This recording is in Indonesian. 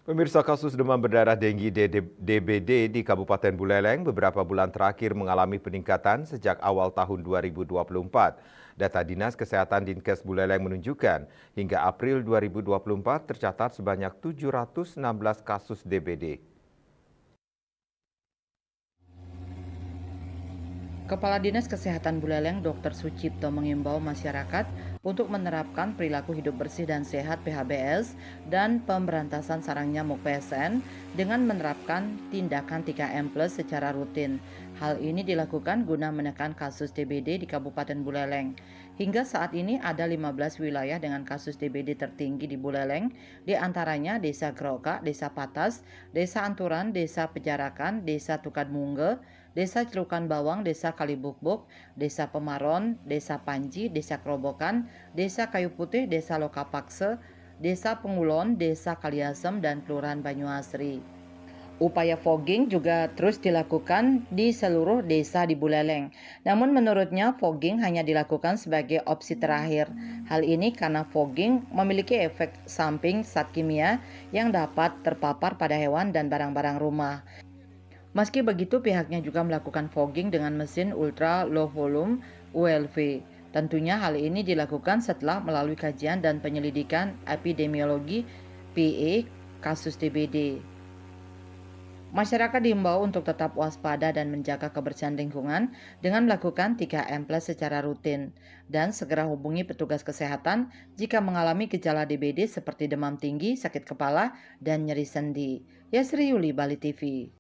Pemirsa, kasus demam berdarah Denggi DBD di Kabupaten Buleleng beberapa bulan terakhir mengalami peningkatan sejak awal tahun 2024. Data Dinas Kesehatan Dinkes Buleleng menunjukkan hingga April 2024 tercatat sebanyak 716 kasus DBD. Kepala Dinas Kesehatan Buleleng Dr. Sucipto mengimbau masyarakat untuk menerapkan perilaku hidup bersih dan sehat PHBS dan pemberantasan sarang nyamuk PSN dengan menerapkan tindakan 3M Plus secara rutin. Hal ini dilakukan guna menekan kasus DBD di Kabupaten Buleleng. Hingga saat ini ada 15 wilayah dengan kasus DBD tertinggi di Buleleng, di antaranya Desa Groka, Desa Patas, Desa Anturan, Desa Pejarakan, Desa Tukadmungge, Desa Cerukan Bawang, Desa Kalibukbuk, Desa Pemaron, Desa Panji, Desa Kerobokan, Desa Kayu Putih, Desa Lokapakse, Desa Pengulon, Desa Kaliasem, dan Kelurahan Banyuasri. Upaya fogging juga terus dilakukan di seluruh desa di Buleleng. Namun menurutnya fogging hanya dilakukan sebagai opsi terakhir. Hal ini karena fogging memiliki efek samping zat kimia yang dapat terpapar pada hewan dan barang-barang rumah. Meski begitu, pihaknya juga melakukan fogging dengan mesin ultra low volume ULV. Tentunya hal ini dilakukan setelah melalui kajian dan penyelidikan epidemiologi PE kasus DBD. Masyarakat diimbau untuk tetap waspada dan menjaga kebersihan lingkungan dengan melakukan 3M Plus secara rutin dan segera hubungi petugas kesehatan jika mengalami gejala DBD seperti demam tinggi, sakit kepala, dan nyeri sendi. Yasri Yuli, Bali TV.